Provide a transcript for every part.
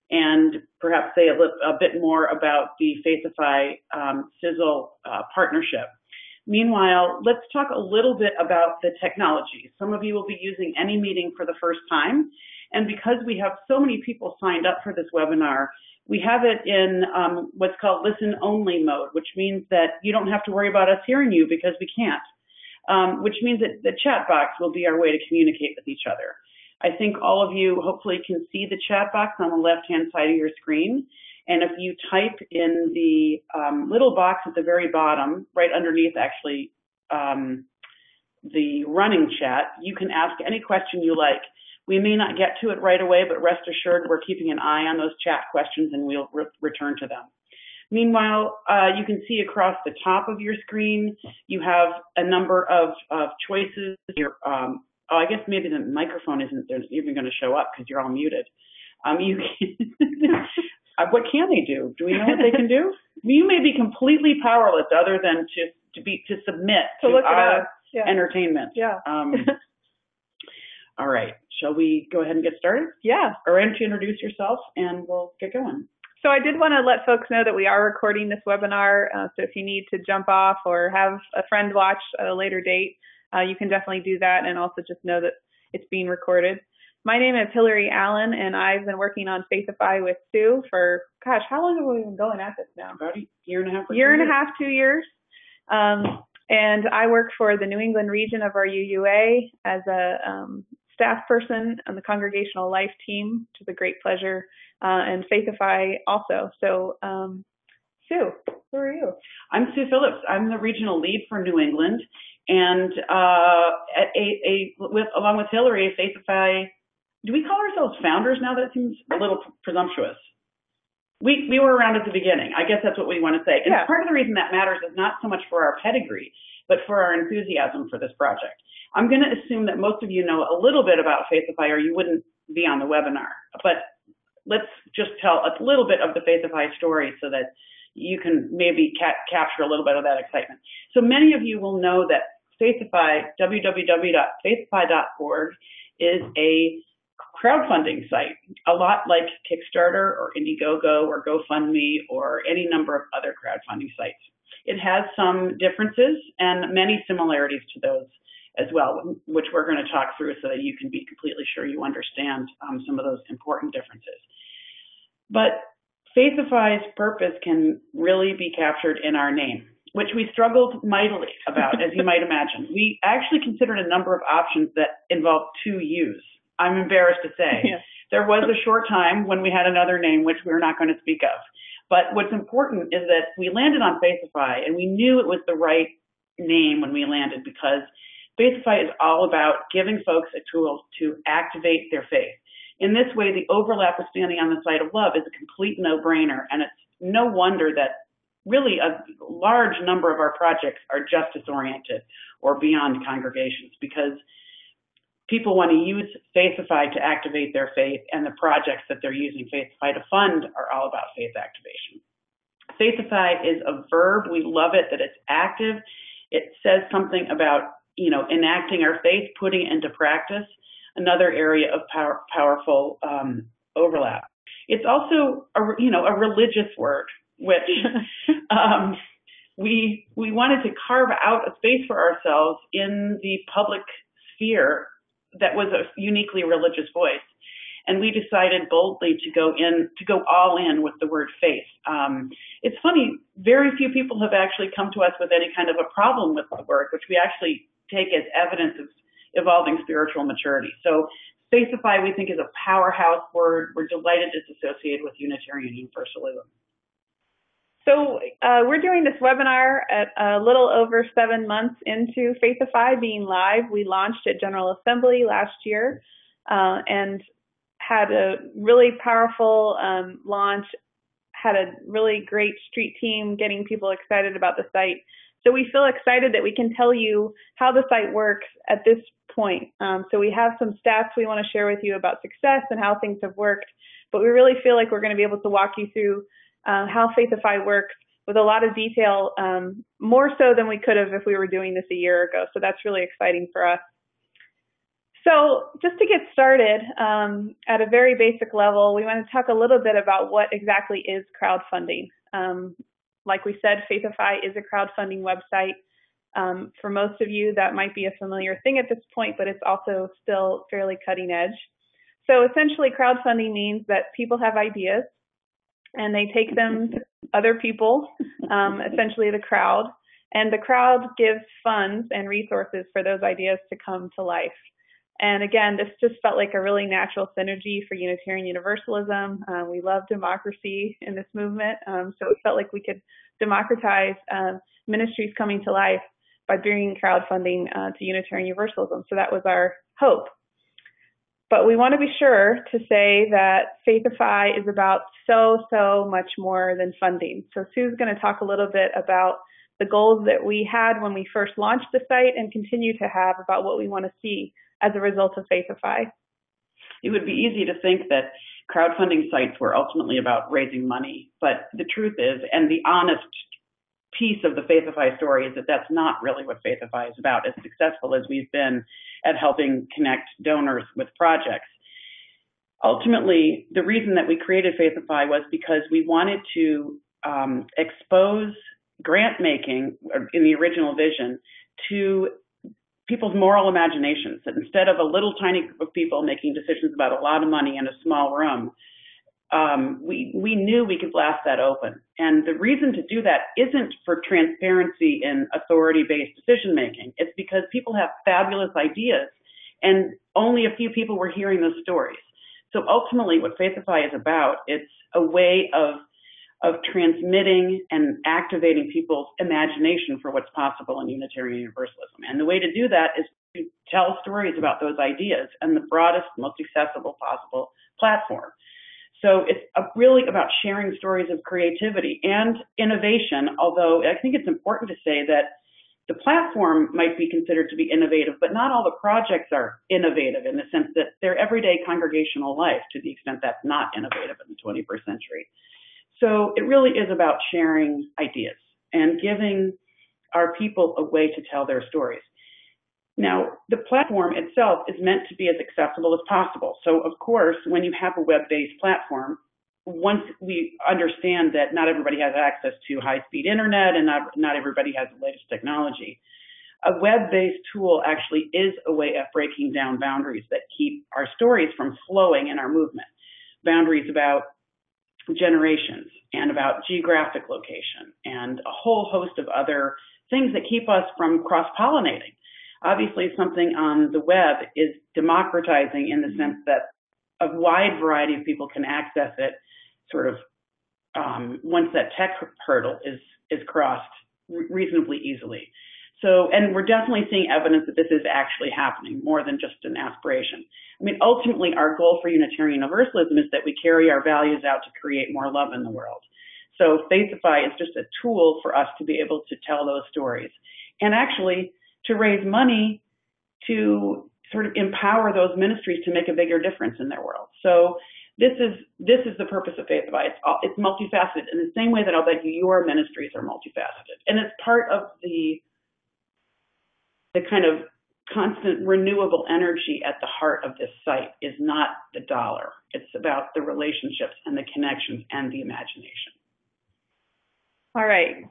and perhaps say a bit more about the FAITHIFY Sizzle partnership. Meanwhile, let's talk a little bit about the technology. Some of you will be using AnyMeeting for the first time, and because we have so many people signed up for this webinar, we have it in what's called listen-only mode, which means that you don't have to worry about us hearing you because we can't, which means that the chat box will be our way to communicate with each other. I think all of you hopefully can see the chat box on the left-hand side of your screen. And if you type in the little box at the very bottom, right underneath actually the running chat, you can ask any question you like. We may not get to it right away, but rest assured we're keeping an eye on those chat questions and we'll return to them. Meanwhile, you can see across the top of your screen, you have a number of choices. I guess maybe the microphone isn't even going to show up because you're all muted. You can what can they do? Do we know what they can do? You may be completely powerless other than to submit to our entertainment. Yeah. All right. Shall we go ahead and get started? Yeah. Or why don't you introduce yourself and we'll get going. So I did want to let folks know that we are recording this webinar. So if you need to jump off or have a friend watch at a later date, you can definitely do that, and also just know that it's being recorded. My name is Hillary Allen, and I've been working on FAITHIFY with Sue for, gosh, how long have we been going at this now? About a year and a half. Year and a half, 2 years. And I work for the New England region of our UUA as a staff person on the Congregational Life team, which is a great pleasure, and FAITHIFY also. So, Sue, who are you? I'm Sue Phillips. I'm the regional lead for New England, and along with Hillary, FAITHIFY. Do we call ourselves founders now? That seems a little presumptuous. We were around at the beginning. I guess that's what we want to say. And part of the reason that matters is not so much for our pedigree, but for our enthusiasm for this project. I'm going to assume that most of you know a little bit about FAITHIFY or you wouldn't be on the webinar. But let's just tell a little bit of the FAITHIFY story so that you can maybe capture a little bit of that excitement. So many of you will know that FAITHIFY, www.faithify.org, is a crowdfunding site, a lot like Kickstarter or Indiegogo or GoFundMe or any number of other crowdfunding sites. It has some differences and many similarities to those as well, which we're going to talk through so that you can be completely sure you understand some of those important differences. But FAITHIFY's purpose can really be captured in our name, which we struggled mightily about, as you might imagine. We actually considered a number of options that involved two U's. I'm embarrassed to say. Yeah. There was a short time when we had another name, which we're not going to speak of. But what's important is that we landed on FAITHIFY, and we knew it was the right name when we landed because FAITHIFY is all about giving folks a tool to activate their faith. In this way, the overlap of standing on the side of love is a complete no-brainer, and it's no wonder that really a large number of our projects are justice-oriented or beyond congregations because people want to use FAITHIFY to activate their faith, and the projects that they're using FAITHIFY to fund are all about faith activation. FAITHIFY is a verb. We love it that it's active. It says something about, enacting our faith, putting it into practice, another area of powerful overlap. It's also a religious word, which we wanted to carve out a space for ourselves in the public sphere that was a uniquely religious voice. And we decided boldly to go all in with the word faith. It's funny, very few people have actually come to us with any kind of a problem with the word, which we actually take as evidence of evolving spiritual maturity. So FAITHIFY, we think, is a powerhouse word. We're delighted it's associated with Unitarian Universalism. So we're doing this webinar at a little over 7 months into FAITHIFY being live. We launched at General Assembly last year and had a really powerful launch, had a really great street team getting people excited about the site. So we feel excited that we can tell you how the site works at this point. So we have some stats we want to share with you about success and how things have worked, but we really feel like we're going to be able to walk you through how FAITHIFY works with a lot of detail, more so than we could have if we were doing this a year ago. So that's really exciting for us. So just to get started, at a very basic level, we want to talk a little bit about what exactly is crowdfunding. Like we said, FAITHIFY is a crowdfunding website. For most of you, that might be a familiar thing at this point, but it's also still fairly cutting edge. So essentially, crowdfunding means that people have ideas and they take them to other people, essentially the crowd, and the crowd gives funds and resources for those ideas to come to life. And again, this just felt like a really natural synergy for Unitarian Universalism. We love democracy in this movement, so it felt like we could democratize ministries coming to life by bringing crowdfunding to Unitarian Universalism. So that was our hope. But we want to be sure to say that FAITHIFY is about so much more than funding. So Sue's going to talk a little bit about the goals that we had when we first launched the site and continue to have about what we want to see as a result of FAITHIFY. It would be easy to think that crowdfunding sites were ultimately about raising money, but the truth is, and the honest piece of the FAITHIFY story is that that's not really what FAITHIFY is about, as successful as we've been at helping connect donors with projects. Ultimately, the reason that we created FAITHIFY was because we wanted to expose grant making in the original vision to people's moral imaginations, that instead of a little tiny group of people making decisions about a lot of money in a small room, we knew we could blast that open. And the reason to do that isn't for transparency in authority-based decision making. It's because people have fabulous ideas and only a few people were hearing those stories. So ultimately what FAITHIFY is about, it's a way of transmitting and activating people's imagination for what's possible in Unitarian Universalism. And the way to do that is to tell stories about those ideas in the broadest, most accessible possible platform. So it's really about sharing stories of creativity and innovation, although I think it's important to say that the platform might be considered to be innovative, but not all the projects are innovative in the sense that they're everyday congregational life, to the extent that's not innovative in the 21st century. So it really is about sharing ideas and giving our people a way to tell their stories. Now, the platform itself is meant to be as accessible as possible. So, of course, when you have a web-based platform, once we understand that not everybody has access to high-speed internet and not everybody has the latest technology, a web-based tool actually is a way of breaking down boundaries that keep our stories from flowing in our movement. Boundaries about generations and about geographic location and a whole host of other things that keep us from cross-pollinating. Obviously, something on the web is democratizing in the sense that a wide variety of people can access it sort of once that tech hurdle is crossed reasonably easily. So, and we're definitely seeing evidence that this is actually happening, more than just an aspiration. I mean, ultimately, our goal for Unitarian Universalism is that we carry our values out to create more love in the world. So FAITHIFY is just a tool for us to be able to tell those stories and actually to raise money to sort of empower those ministries to make a bigger difference in their world. So this is the purpose of FAITHIFY. It's multifaceted in the same way that I'll bet you your ministries are multifaceted. And it's part of the kind of constant renewable energy at the heart of this site is not the dollar. It's about the relationships and the connections and the imagination. All right.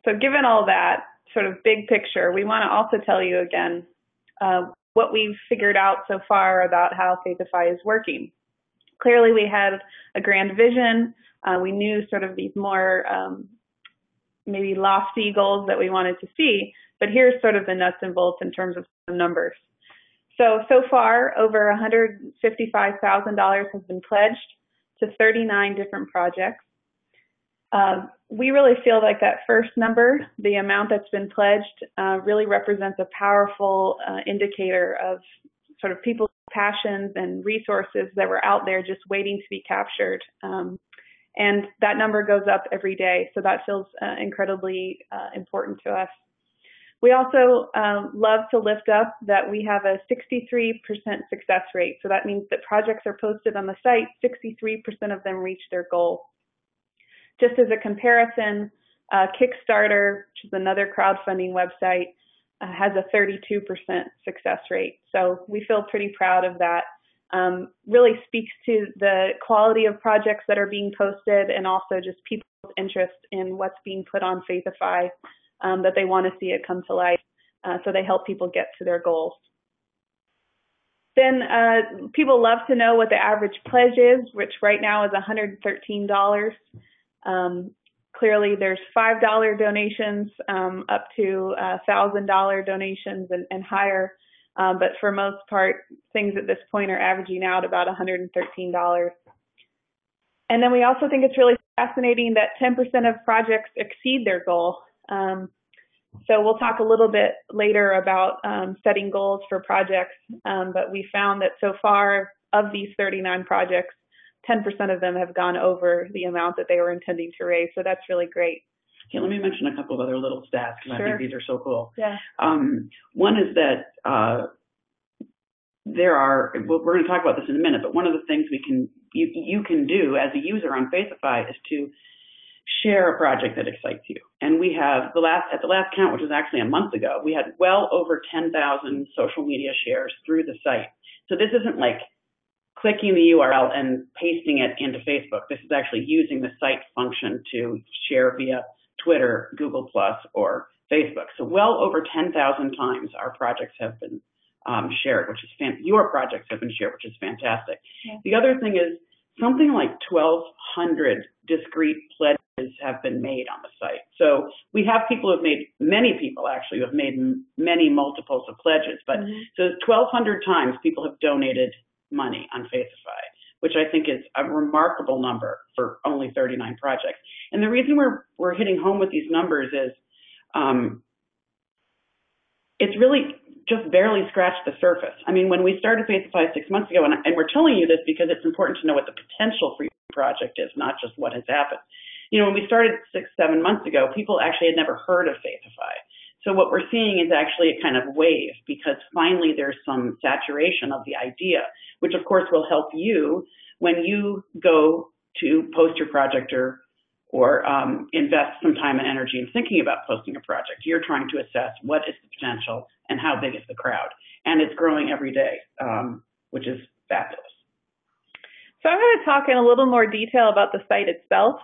So given all that sort of big picture, we want to also tell you again what we've figured out so far about how FAITHIFY is working. Clearly, we had a grand vision. We knew sort of these more maybe lofty goals that we wanted to see, but here's sort of the nuts and bolts in terms of some numbers. So far, over $155,000 has been pledged to 39 different projects. We really feel like that first number, the amount that's been pledged, really represents a powerful indicator of sort of people's passions and resources that were out there just waiting to be captured. And that number goes up every day, so that feels incredibly important to us. We also love to lift up that we have a 63% success rate. So that means that projects are posted on the site, 63% of them reach their goal. Just as a comparison, Kickstarter, which is another crowdfunding website, has a 32% success rate. So we feel pretty proud of that. Really speaks to the quality of projects that are being posted and also just people's interest in what's being put on FAITHIFY, that they want to see it come to life. So they help people get to their goals. Then people love to know what the average pledge is, which right now is $113. Clearly, there's $5 donations up to $1,000 donations and higher. But for most part, things at this point are averaging out about $113. And then we also think it's really fascinating that 10% of projects exceed their goal. So we'll talk a little bit later about setting goals for projects, but we found that so far of these 39 projects, 10% of them have gone over the amount that they were intending to raise. So that's really great. Yeah, let me mention a couple of other little stats because Sure. I think these are so cool. Yeah. One is that there are, well, we're going to talk about this in a minute, but one of the things you can do as a user on FAITHIFY is to share a project that excites you. And we have at the last count, which was actually a month ago, we had well over 10,000 social media shares through the site. So this isn't like clicking the URL and pasting it into Facebook. This is actually using the site function to share via Twitter, Google+, or Facebook. So well over 10,000 times our projects have been shared, which is your projects have been shared, which is fantastic. Yeah. The other thing is something like 1,200 discrete pledges have been made on the site. So we have people who have made, many people actually who have made many multiples of pledges, but so 1,200 times people have donated money on FAITHIFY, which I think is a remarkable number for only 39 projects. And the reason we're hitting home with these numbers is it's really just barely scratched the surface. I mean, when we started FAITHIFY 6 months ago, and we're telling you this because it's important to know what the potential for your project is, not just what has happened. You know, when we started 6-7 months ago, people actually had never heard of FAITHIFY. So what we're seeing is actually a kind of wave because finally there's some saturation of the idea, which of course will help you when you go to post your project or invest some time and energy in thinking about posting a project. You're trying to assess what is the potential and how big is the crowd. And it's growing every day, which is fabulous. So I'm going to talk in a little more detail about the site itself.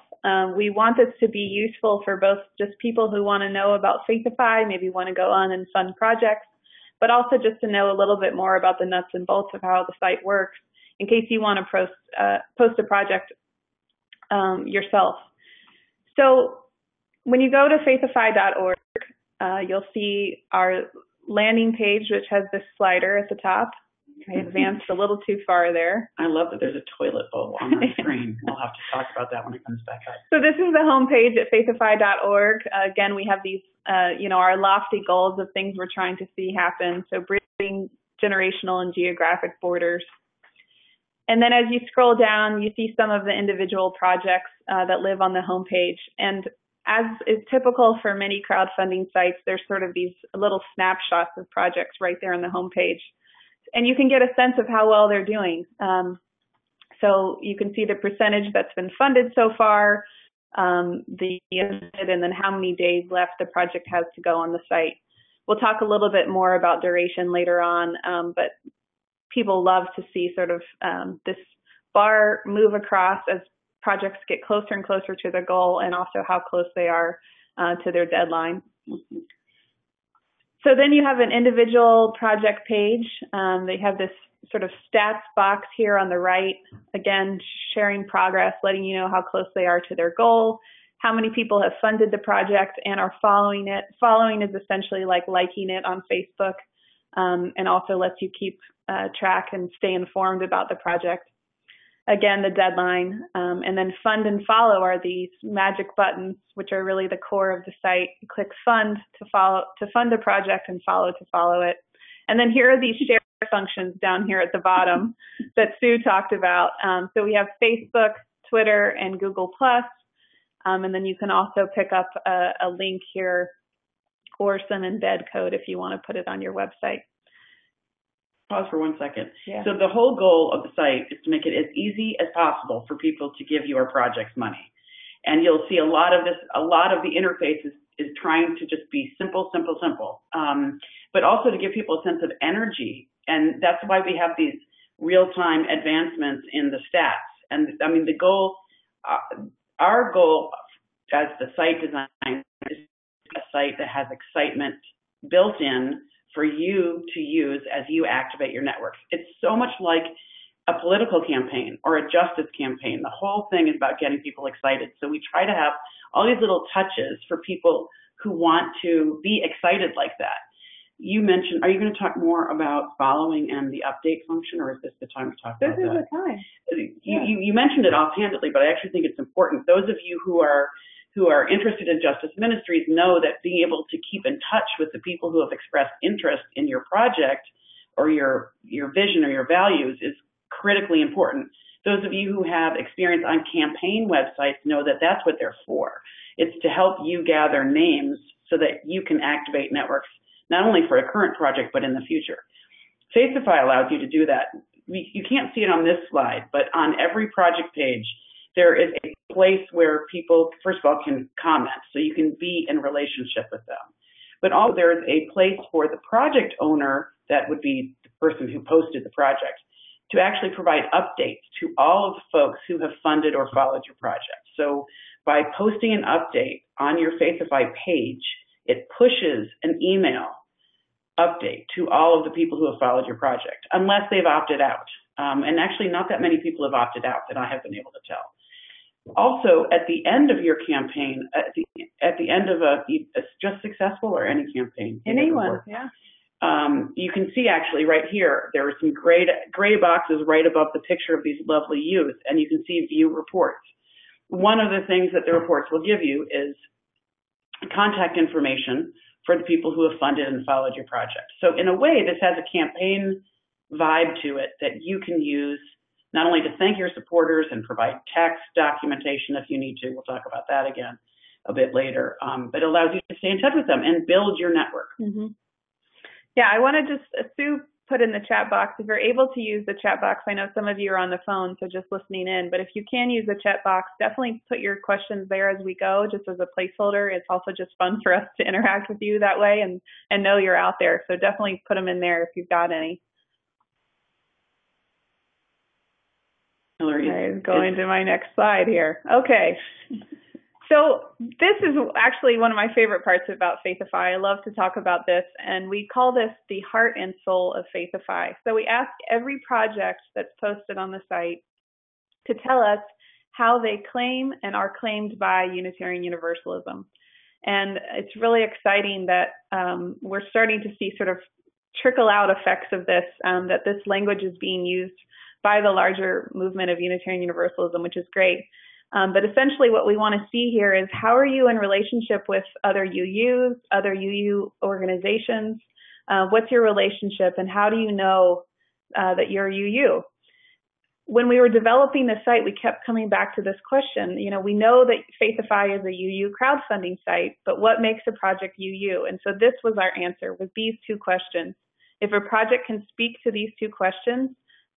We want this to be useful for both just people who want to know about FAITHIFY, maybe want to go on and fund projects, but also just to know a little bit more about the nuts and bolts of how the site works in case you want to post a project yourself. So when you go to faithify.org, you'll see our landing page, which has this slider at the top. I advanced a little too far there. I love that there's a toilet bowl on the screen. We'll have to talk about that when it comes back up. So this is the homepage at faithify.org. Again, we have these, our lofty goals of things we're trying to see happen. So bridging generational and geographic borders. And then as you scroll down, you see some of the individual projects that live on the homepage. And as is typical for many crowdfunding sites, there's sort of these little snapshots of projects right there on the homepage. And you can get a sense of how well they're doing. So you can see the percentage that's been funded so far, and then how many days left the project has to go on the site. We'll talk a little bit more about duration later on, but people love to see sort of this bar move across as projects get closer and closer to their goal and also how close they are to their deadline. So then you have an individual project page. They have this sort of stats box here on the right, again, sharing progress, letting you know how close they are to their goal, how many people have funded the project and are following it. Following is essentially like liking it on Facebook, and also lets you keep track and stay informed about the project. Again, the deadline, and then fund and follow are these magic buttons, which are really the core of the site. You click fund to fund a project and follow to follow it. And then here are these share functions down here at the bottom that Sue talked about. So we have Facebook, Twitter, and Google+. And then you can also pick up a link here or some embed code if you want to put it on your website. Pause for 1 second. Yeah. So the whole goal of the site is to make it as easy as possible for people to give your projects money. And you'll see a lot of the interface is trying to just be simple, simple, simple, but also to give people a sense of energy. And that's why we have these real-time advancements in the stats. And I mean, the goal, our goal as the site design is a site that has excitement built in for you to use as you activate your networks. It's so much like a political campaign or a justice campaign. The whole thing is about getting people excited. So we try to have all these little touches for people who want to be excited like that. You mentioned, are you going to talk more about following and the update function, or is this the time to talk about that? This is the time. You mentioned it offhandedly, but I actually think it's important. Those of you who are interested in justice ministries know that being able to keep in touch with the people who have expressed interest in your project or your vision or your values is critically important. Those of you who have experience on campaign websites know that that's what they're for. It's to help you gather names so that you can activate networks, not only for a current project, but in the future. FAITHIFY allows you to do that. You can't see it on this slide, but on every project page, there is a place where people, first of all, can comment, so you can be in relationship with them. But also there is a place for the project owner, that would be the person who posted the project, to actually provide updates to all of the folks who have funded or followed your project. So by posting an update on your FAITHIFY page, it pushes an email update to all of the people who have followed your project, unless they've opted out. And actually not that many people have opted out that I have been able to tell. Also, at the end of your campaign, at the end of a Just Successful or any campaign? Anyone, yeah. You can see actually right here, there are some gray boxes right above the picture of these lovely youth, and you can see view reports. One of the things that the reports will give you is contact information for the people who have funded and followed your project. So in a way, this has a campaign vibe to it that you can use not only to thank your supporters and provide text documentation if you need to. We'll talk about that again a bit later, but it allows you to stay in touch with them and build your network. Mm-hmm. Yeah, I want to just, Sue put in the chat box, if you're able to use the chat box, I know some of you are on the phone, so just listening in, but if you can use the chat box, definitely put your questions there as we go, just as a placeholder. It's also just fun for us to interact with you that way and know you're out there. So definitely put them in there if you've got any. I'm going to my next slide here. Okay. So this is actually one of my favorite parts about FAITHIFY. I love to talk about this, and we call this the heart and soul of FAITHIFY. So we ask every project that's posted on the site to tell us how they claim and are claimed by Unitarian Universalism. And it's really exciting that we're starting to see sort of trickle out effects of this, that this language is being used by the larger movement of Unitarian Universalism, which is great. But essentially what we want to see here is how are you in relationship with other UUs, other UU organizations? What's your relationship, and how do you know that you're UU? When we were developing the site, we kept coming back to this question. You know, we know that FAITHIFY is a UU crowdfunding site, but what makes a project UU? And so this was our answer with these two questions. If a project can speak to these two questions,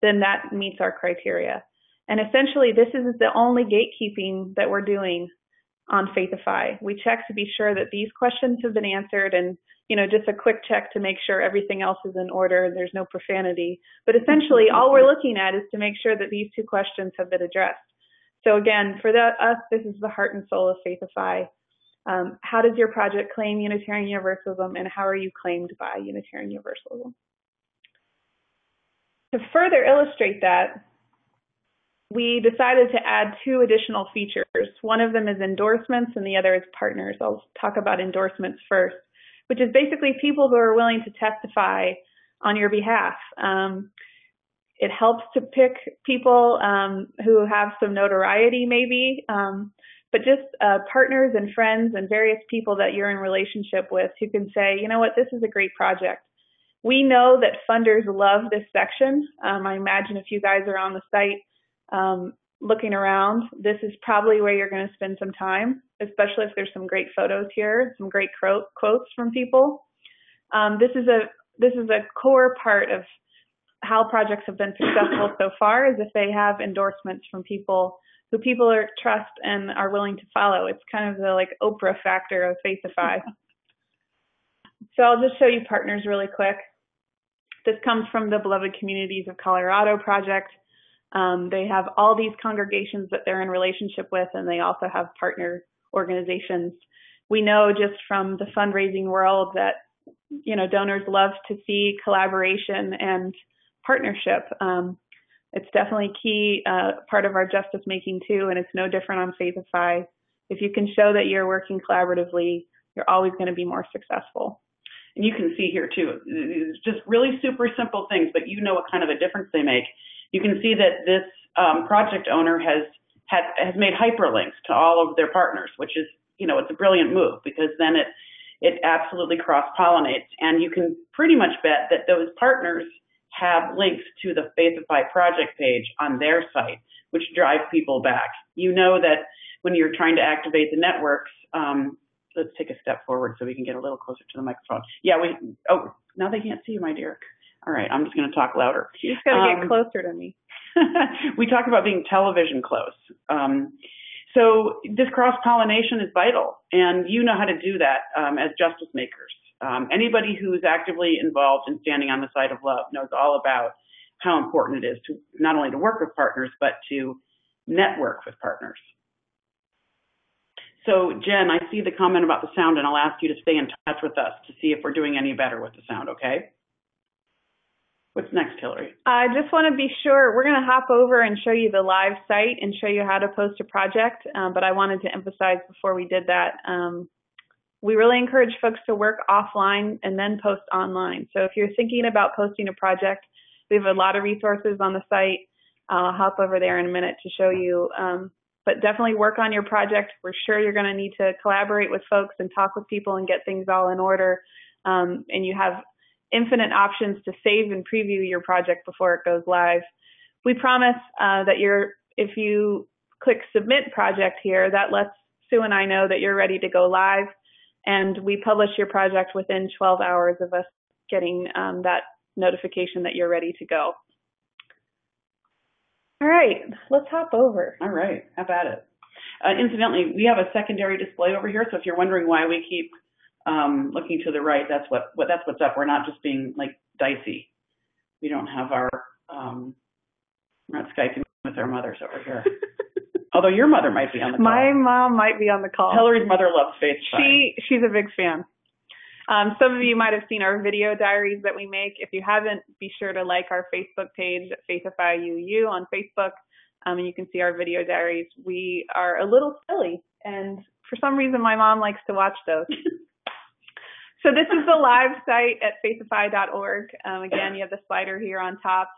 then that meets our criteria. And essentially, this is the only gatekeeping that we're doing on FAITHIFY. We check to be sure that these questions have been answered, and just a quick check to make sure everything else is in order and there's no profanity. But essentially, all we're looking at is to make sure that these two questions have been addressed. So again, for us, this is the heart and soul of FAITHIFY. How does your project claim Unitarian Universalism, and how are you claimed by Unitarian Universalism? To further illustrate that, we decided to add two additional features. One of them is endorsements and the other is partners. I'll talk about endorsements first, which is basically people who are willing to testify on your behalf. It helps to pick people who have some notoriety maybe, but just partners and friends and various people that you're in relationship with who can say, you know what, this is a great project. We know that funders love this section. I imagine if you guys are on the site looking around, this is probably where you're going to spend some time, especially if there's some great photos here, some great quotes from people. This is a core part of how projects have been successful so far, is if they have endorsements from people who people trust and are willing to follow. It's kind of the like Oprah factor of FAITHIFY. So I'll just show you partners really quick. This comes from the Beloved Communities of Colorado project. They have all these congregations that they're in relationship with, and they also have partner organizations. We know just from the fundraising world that, you know, donors love to see collaboration and partnership. It's definitely key part of our justice making too, and it's no different on FAITHIFY. If you can show that you're working collaboratively, you're always going to be more successful. And you can see here too, it's just really super simple things, but you know what kind of a difference they make. You can see that this project owner has made hyperlinks to all of their partners, which is, you know, it's a brilliant move because then it absolutely cross-pollinates. And you can pretty much bet that those partners have links to the FAITHIFY project page on their site, which drive people back. You know that when you're trying to activate the networks, let's take a step forward so we can get a little closer to the microphone. Yeah, now they can't see you, my dear. All right, I'm just going to talk louder. You just got to get closer to me. We talk about being television close. So this cross-pollination is vital, and you know how to do that as justice makers. Anybody who's actively involved in standing on the side of love knows all about how important it is to not only to work with partners, but to network with partners. So Jen, I see the comment about the sound, and I'll ask you to stay in touch with us to see if we're doing any better with the sound, okay? What's next, Hillary? I just want to be sure, we're going to hop over and show you the live site and show you how to post a project, but I wanted to emphasize before we did that, we really encourage folks to work offline and then post online. So if you're thinking about posting a project, we have a lot of resources on the site. I'll hop over there in a minute to show you, but definitely work on your project. We're sure you're going to need to collaborate with folks and talk with people and get things all in order, and you have infinite options to save and preview your project before it goes live. We promise that if you click submit project here, that lets Sue and I know that you're ready to go live, and we publish your project within 12 hours of us getting that notification that you're ready to go. All right, let's hop over. All right, have at it. Incidentally, we have a secondary display over here, so if you're wondering why we keep looking to the right, that's what's up. We're not just being like dicey. We don't have our we're not Skyping with our mothers over here. Although your mother might be on the call. My mom might be on the call. Hillary's mother loves FAITHIFY. She's a big fan. Some of you might have seen our video diaries that we make. If you haven't, be sure to like our Facebook page at FAITHIFYUU on Facebook, and you can see our video diaries. We are a little silly, and for some reason my mom likes to watch those. So this is the live site at faithify.org. Again, you have the slider here on top.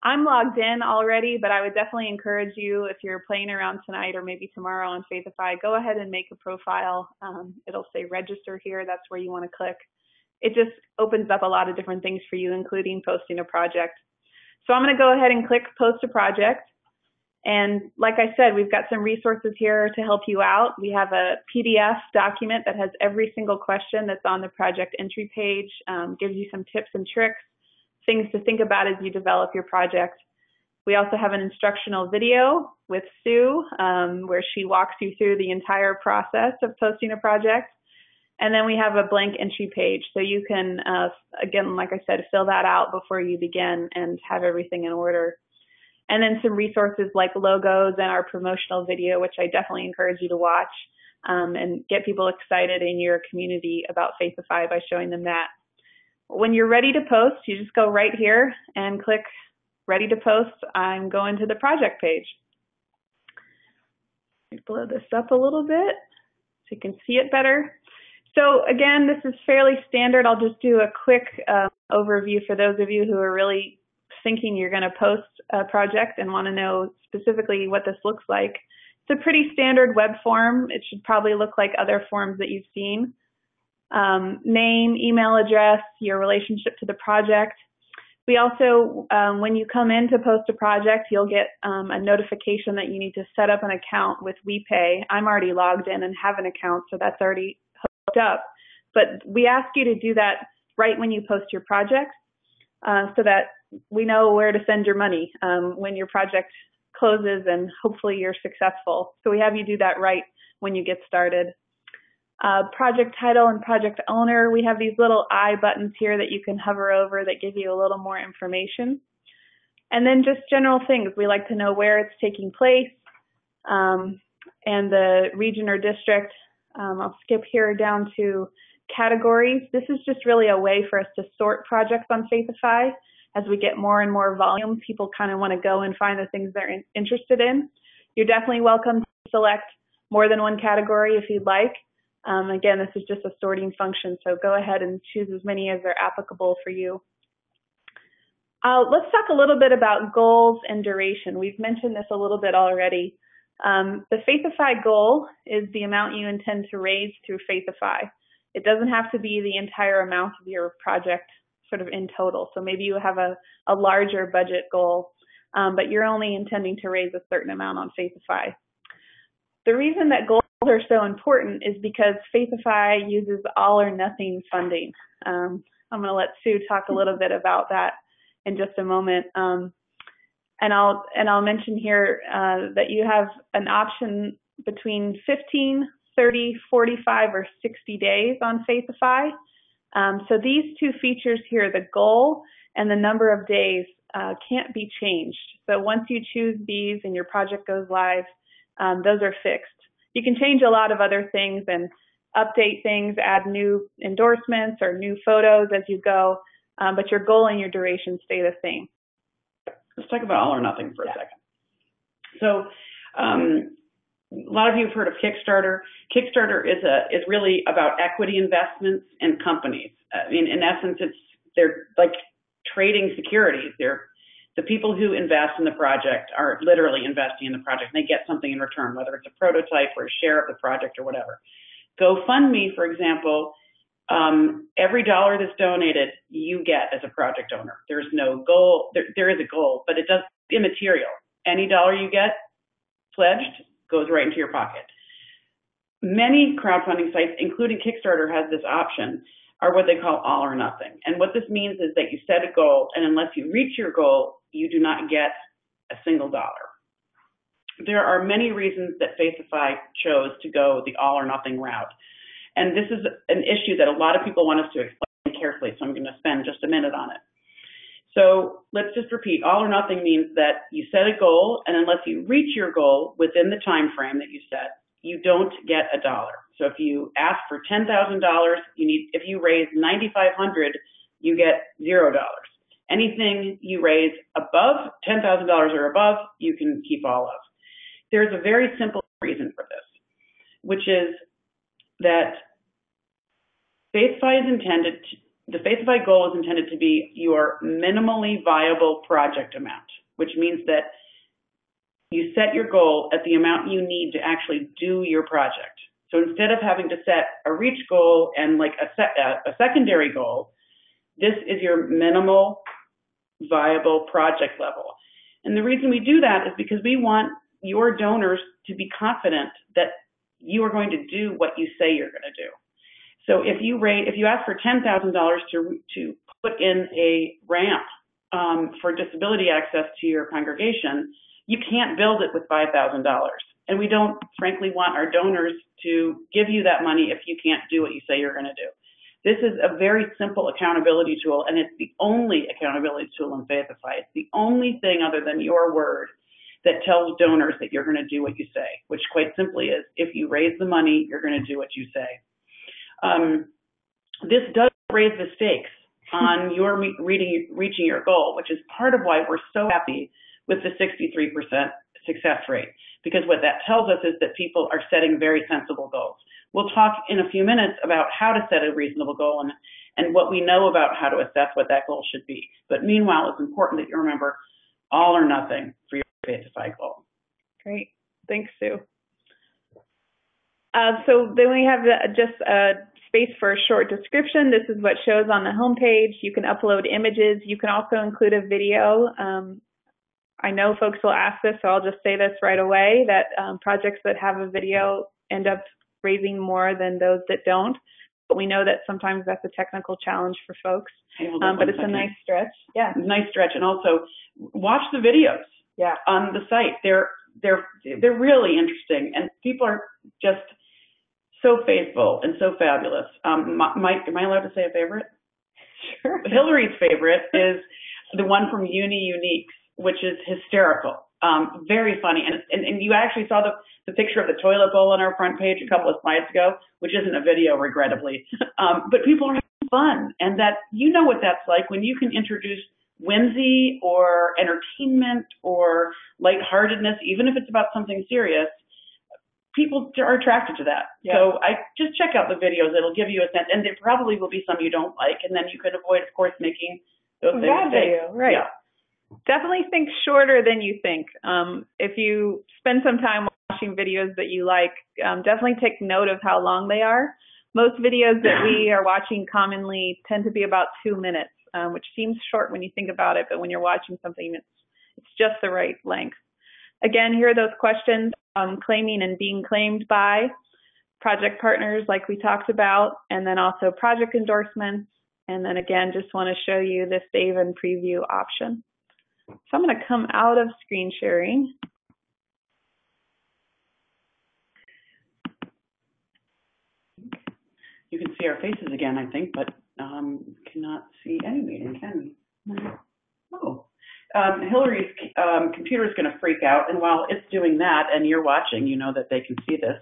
I'm logged in already, but I would definitely encourage you, if you're playing around tonight or maybe tomorrow on FAITHIFY, go ahead and make a profile. It'll say register here. That's where you want to click. It just opens up a lot of different things for you, including posting a project. So I'm going to go ahead and click post a project. And like I said, we've got some resources here to help you out. We have a PDF document that has every single question that's on the project entry page, gives you some tips and tricks, things to think about as you develop your project. We also have an instructional video with Sue, where she walks you through the entire process of posting a project. And then we have a blank entry page, so you can, again, like I said, fill that out before you begin and have everything in order. And then some resources like logos and our promotional video, which I definitely encourage you to watch, and get people excited in your community about FAITHIFY by showing them that. When you're ready to post, you just go right here and click ready to post. I'm going to the project page. Blow this up a little bit so you can see it better. So again, this is fairly standard. I'll just do a quick overview for those of you who are really thinking you're going to post a project and want to know specifically what this looks like. It's a pretty standard web form. It should probably look like other forms that you've seen. Name, email address, your relationship to the project. We also, when you come in to post a project, you'll get a notification that you need to set up an account with WePay. I'm already logged in and have an account, so that's already hooked up. But we ask you to do that right when you post your project, so that we know where to send your money when your project closes and hopefully you're successful. So we have you do that right when you get started. Project title and project owner, we have these little I buttons here that you can hover over that give you a little more information. And then just general things. We like to know where it's taking place and the region or district. I'll skip here down to categories. This is just really a way for us to sort projects on FAITHIFY. As we get more and more volume, people kind of want to go and find the things they're interested in. You're definitely welcome to select more than one category if you'd like. Again, this is just a sorting function, so go ahead and choose as many as are applicable for you. Let's talk a little bit about goals and duration. We've mentioned this a little bit already. The FAITHIFY goal is the amount you intend to raise through FAITHIFY. It doesn't have to be the entire amount of your project sort of in total. So maybe you have a larger budget goal, but you're only intending to raise a certain amount on FAITHIFY. The reason that goals are so important is because FAITHIFY uses all or nothing funding. I'm going to let Sue talk a little bit about that in just a moment. And I'll mention here that you have an option between 15, 30, 45, or 60 days on FAITHIFY. So these two features here, the goal and the number of days, can't be changed. So once you choose these and your project goes live, those are fixed. You can change a lot of other things and update things, add new endorsements or new photos as you go, but your goal and your duration stay the same. Let's talk about all or nothing for a second. So a lot of you have heard of Kickstarter. Kickstarter is really about equity investments in companies. I mean, in essence, they're like trading securities. The people who invest in the project are literally investing in the project, and they get something in return, whether it's a prototype or a share of the project or whatever. GoFundMe, for example, every dollar that's donated, you get as a project owner. There's no goal. There is a goal, but it's immaterial. Any dollar you get pledged goes right into your pocket. Many crowdfunding sites, including Kickstarter, has this option, are what they call all or nothing. And what this means is that you set a goal, and unless you reach your goal, you do not get a single dollar. There are many reasons that FAITHIFY chose to go the all or nothing route. And this is an issue that a lot of people want us to explain carefully, so I'm going to spend just a minute on it. So let's just repeat, all or nothing means that you set a goal, and unless you reach your goal within the time frame that you set, you don't get a dollar. So if you ask for $10,000, if you raise $9,500, you get $0. Anything you raise above $10,000 or above, you can keep all of. There's a very simple reason for this, which is that the FAITHIFY goal is intended to be your minimally viable project amount, which means that you set your goal at the amount you need to actually do your project. So instead of having to set a reach goal and like a secondary goal, this is your minimal viable project level. And the reason we do that is because we want your donors to be confident that you are going to do what you say you're going to do. So if you ask for $10,000 to put in a ramp for disability access to your congregation, you can't build it with $5,000. And we don't, frankly, want our donors to give you that money if you can't do what you say you're going to do. This is a very simple accountability tool, and it's the only accountability tool in FAITHIFY. It's the only thing other than your word that tells donors that you're going to do what you say, which quite simply is, if you raise the money, you're going to do what you say. This does raise the stakes on your reaching your goal, which is part of why we're so happy with the 63% success rate, because what that tells us is that people are setting very sensible goals. We'll talk in a few minutes about how to set a reasonable goal and what we know about how to assess what that goal should be. But meanwhile, it's important that you remember all or nothing for your FAITHIFY goal. Great. Thanks, Sue. So then we have just a space for a short description. This is what shows on the homepage. You can upload images. You can also include a video. I know folks will ask this, so I'll just say this right away, that projects that have a video end up raising more than those that don't. But we know that sometimes that's a technical challenge for folks. But it's a nice stretch. Yeah. Nice stretch. And also watch the videos. Yeah. on the site. They're really interesting, and people are just so faithful and so fabulous. Am I allowed to say a favorite? Sure. Hillary's favorite is the one from Uni Uniques, which is hysterical. Very funny. And you actually saw the picture of the toilet bowl on our front page a couple of slides ago, which isn't a video, regrettably. But people are having fun. And that, you know what that's like when you can introduce whimsy or entertainment or lightheartedness, even if it's about something serious. People are attracted to that. Yeah. So I just check out the videos. It'll give you a sense. And there probably will be some you don't like. And then you could avoid, of course, making those same mistakes. Video, right. Yeah. Definitely think shorter than you think. If you spend some time watching videos that you like, definitely take note of how long they are. Most videos that we are watching commonly tend to be about 2 minutes, which seems short when you think about it, but when you're watching something, it's just the right length. Again, here are those questions, claiming and being claimed by, project partners like we talked about, and then also project endorsements. And then again, just want to show you this save and preview option. So I'm going to come out of screen sharing. You can see our faces again, I think, but cannot see any meeting, can we? No. Oh. Hillary's computer is going to freak out, and while it's doing that and you're watching, you know that they can see this.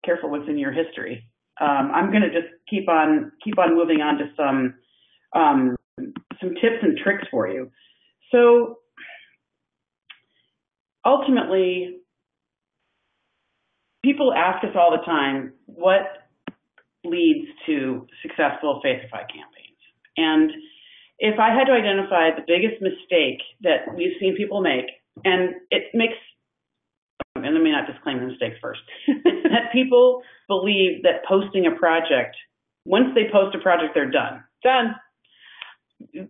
Careful what's in your history. I'm going to just keep on moving on to some tips and tricks for you. So ultimately, people ask us all the time, what leads to successful FAITHIFY campaigns? And if I had to identify the biggest mistake that we've seen people make, and it makes, and let me not disclaim the mistakes first, it's that people believe that posting a project, once they post a project, they're done. Done.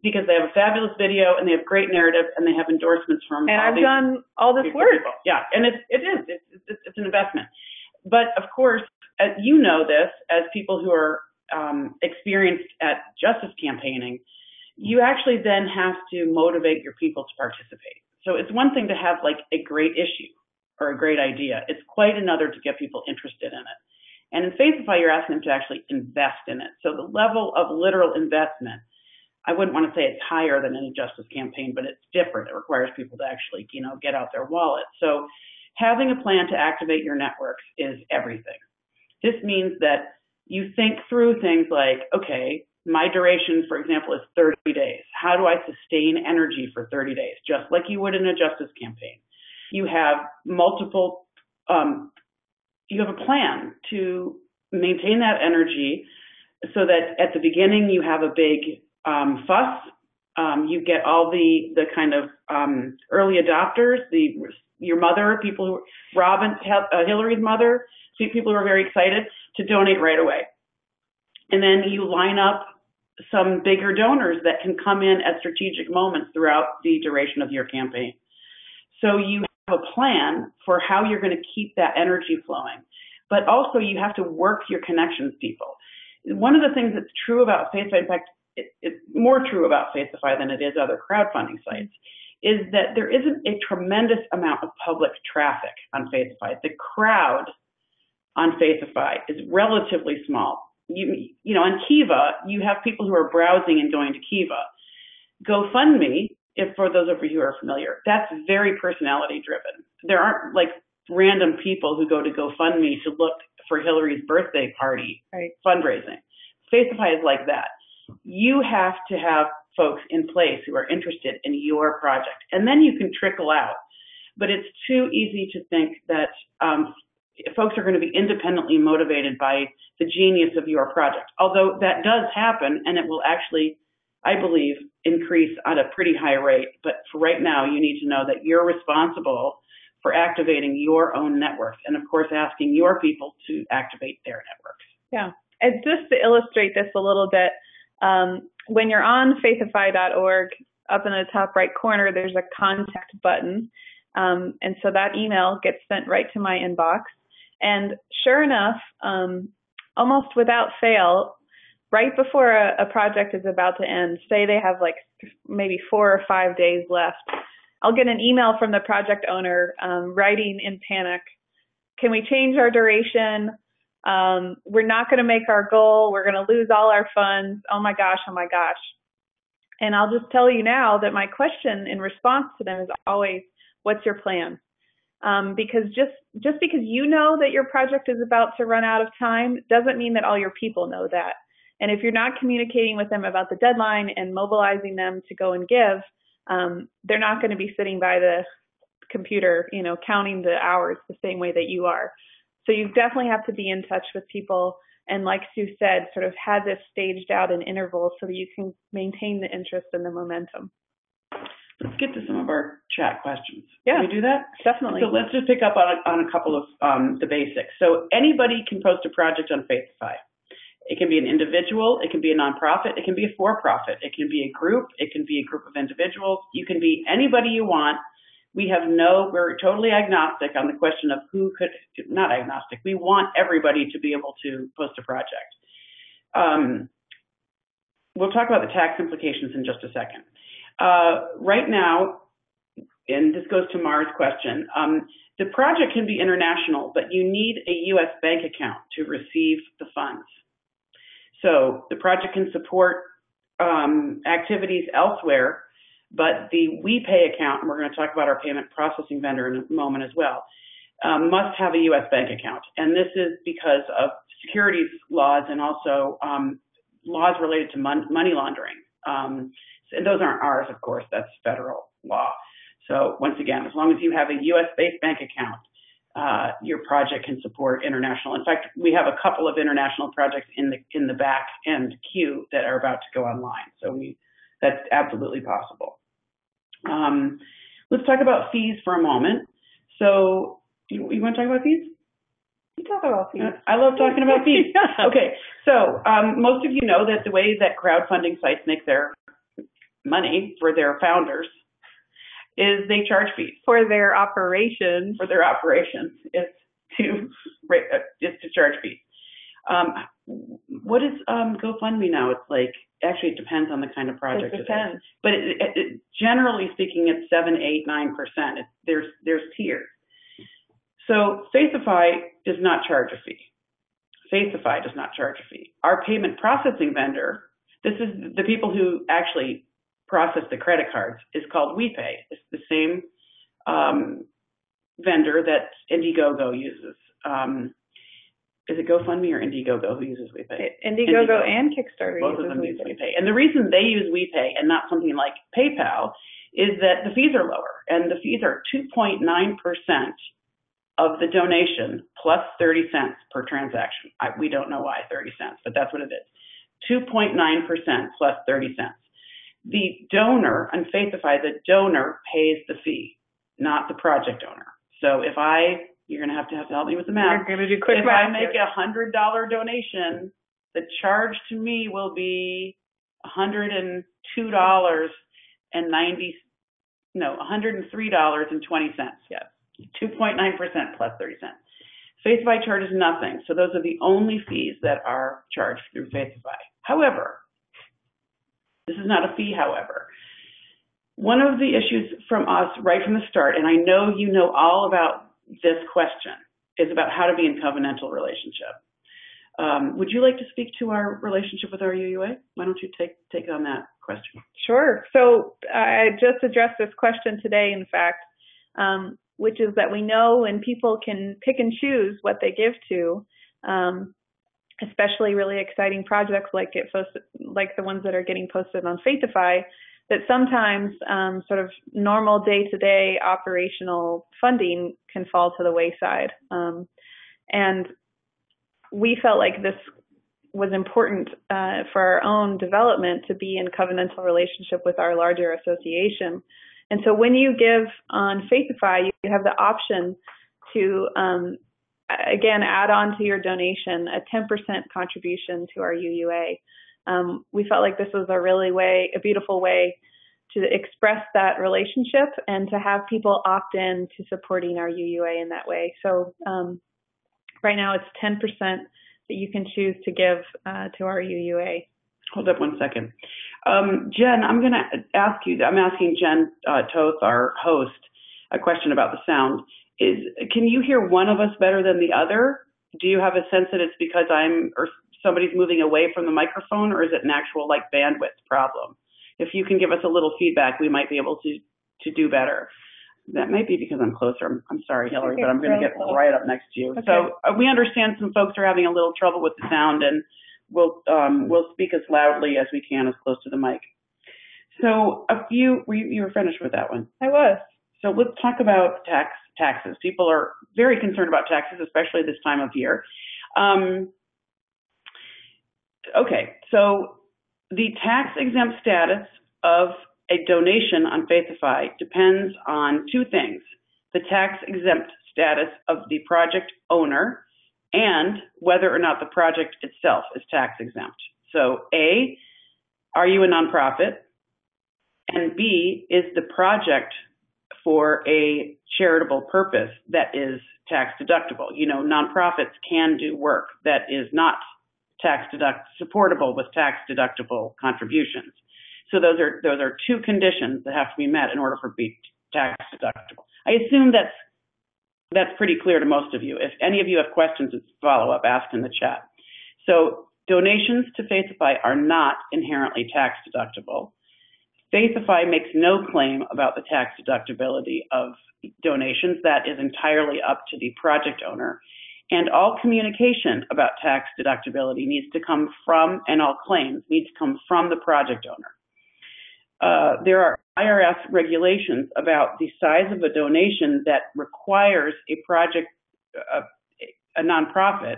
Because they have a fabulous video and they have great narrative and they have endorsements from and I've done all this work. People. Yeah, and it's an investment. But of course, you know this as people who are experienced at justice campaigning, you actually then have to motivate your people to participate. So it's one thing to have like a great issue or a great idea. It's quite another to get people interested in it. And in FAITHIFY, you're asking them to actually invest in it. So the level of literal investment, I wouldn't want to say it's higher than any justice campaign, but it's different. It requires people to actually, get out their wallet. So having a plan to activate your networks is everything. This means that you think through things like, okay, my duration, for example, is 30 days. How do I sustain energy for 30 days? Just like you would in a justice campaign. You have multiple, you have a plan to maintain that energy so that at the beginning you have a big fuss. You get all the kind of early adopters, your mother, people who, Hillary's mother, people who are very excited to donate right away. And then you line up some bigger donors that can come in at strategic moments throughout the duration of your campaign. So you have a plan for how you're going to keep that energy flowing. But also you have to work your connections, people. One of the things that's true about FAITHIFY, in fact, it's more true about FAITHIFY than it is other crowdfunding sites, is that there isn't a tremendous amount of public traffic on FAITHIFY. The crowd on FAITHIFY is relatively small. On Kiva, you have people who are browsing and going to Kiva. GoFundMe, if for those of you who are familiar, that's very personality driven. There aren't like random people who go to GoFundMe to look for Hillary's birthday party fundraising. FAITHIFY is like that. You have to have folks in place who are interested in your project, and then you can trickle out. But it's too easy to think that folks are going to be independently motivated by the genius of your project, although that does happen, and it will actually, I believe, increase at a pretty high rate. But for right now, you need to know that you're responsible for activating your own networks, and of course, asking your people to activate their networks. Yeah, and just to illustrate this a little bit, when you're on faithify.org, up in the top right corner, there's a contact button. And so that email gets sent right to my inbox. And sure enough, almost without fail, right before a project is about to end, say they have like maybe 4 or 5 days left, I'll get an email from the project owner writing in panic, can we change our duration? We're not going to make our goal. We're going to lose all our funds. Oh my gosh, oh my gosh. And I'll just tell you now that my question in response to them is always, what's your plan? Because just because you know that your project is about to run out of time doesn't mean that all your people know that. And if you're not communicating with them about the deadline and mobilizing them to go and give, they're not going to be sitting by the computer, counting the hours the same way that you are. So you definitely have to be in touch with people. And like Sue said, sort of have this staged out in intervals so that you can maintain the interest and the momentum. Let's get to some of our chat questions. Yeah. Can we do that? Definitely. So let's just pick up on a couple of the basics. So anybody can post a project on FAITHIFY. It can be an individual, it can be a nonprofit, it can be a for-profit, it can be a group, it can be a group of individuals. You can be anybody you want. We're totally agnostic on the question of who could, not agnostic, we want everybody to be able to post a project. We'll talk about the tax implications in just a second. Right now, and this goes to Mara's question, the project can be international, but you need a U.S. bank account to receive the funds. So the project can support activities elsewhere, but the WePay account, and we're going to talk about our payment processing vendor in a moment as well, must have a U.S. bank account. And this is because of securities laws and also laws related to money laundering. And those aren't ours, of course, that's federal law. So once again, as long as you have a U.S.-based bank account, your project can support international. In fact, we have a couple of international projects in the back end queue that are about to go online. So that's absolutely possible. Let's talk about fees for a moment. So you want to talk about fees? You talk about fees. I love talking about fees. Yeah. Okay, so most of you know that the way that crowdfunding sites make their money for their founders is they charge fees. For their operations. For their operations is to charge fees. What is GoFundMe now? It's like, actually it depends on the kind of project. It depends. But generally speaking, it's 7, 8, 9%. There's tiers. So FAITHIFY does not charge a fee. FAITHIFY does not charge a fee. Our payment processing vendor, this is the people who actually process the credit cards, is called WePay. It's the same vendor that Indiegogo uses. Is it GoFundMe or Indiegogo who uses WePay? Indiegogo and Kickstarter both of them use WePay. And the reason they use WePay and not something like PayPal is that the fees are lower, and the fees are 2.9% of the donation plus 30 cents per transaction. We don't know why 30 cents, but that's what it is. 2.9% plus 30 cents. The donor, on FAITHIFY, the donor pays the fee, not the project owner. So you're going to have to help me with the math. You're going to do quick math. If I make a $100 donation, the charge to me will be $103.20. Yes, 2.9% plus 30 cents. FAITHIFY charges nothing. So those are the only fees that are charged through FAITHIFY. However, this is not a fee, however. One of the issues from us right from the start, and I know you know all about this question, is about how to be in covenantal relationship. Would you like to speak to our relationship with our UUA? Why don't you take on that question? Sure. So I just addressed this question today, in fact, which is that we know when people can pick and choose what they give to, especially really exciting projects like the ones that are getting posted on FAITHIFY, that sometimes sort of normal day-to-day operational funding can fall to the wayside. And we felt like this was important for our own development to be in covenantal relationship with our larger association. And so when you give on FAITHIFY, you have the option to, again, add on to your donation a 10% contribution to our UUA. We felt like this was a beautiful way to express that relationship and to have people opt in to supporting our UUA in that way. So right now it's 10% that you can choose to give to our UUA. Hold up one second. Jen, I'm going to ask you, I'm asking Jen Toth, our host, a question about the sound. Can you hear one of us better than the other? Do you have a sense that it's because or somebody's moving away from the microphone, or is it an actual like bandwidth problem? If you can give us a little feedback, we might be able to do better. That might be because I'm closer. I'm sorry, Hillary, but I'm going to get right up next to you. Okay. So we understand some folks are having a little trouble with the sound, and we'll speak as loudly as we can, as close to the mic. So you were finished with that one? I was. So let's talk about taxes. People are very concerned about taxes, especially this time of year. Okay, so the tax-exempt status of a donation on FAITHIFY depends on two things: the tax-exempt status of the project owner and whether or not the project itself is tax-exempt. So A, are you a nonprofit? And B, is the project for a charitable purpose that is tax deductible? You know, nonprofits can do work that is not supportable with tax deductible contributions. So those are two conditions that have to be met in order for it to be tax deductible. I assume that's pretty clear to most of you. If any of you have questions, it's follow up, ask in the chat. So donations to FAITHIFY are not inherently tax deductible. FAITHIFY makes no claim about the tax deductibility of donations. That is entirely up to the project owner. And all communication about tax deductibility needs to come from, and all claims need to come from the project owner. There are IRS regulations about the size of a donation that requires a project, a nonprofit,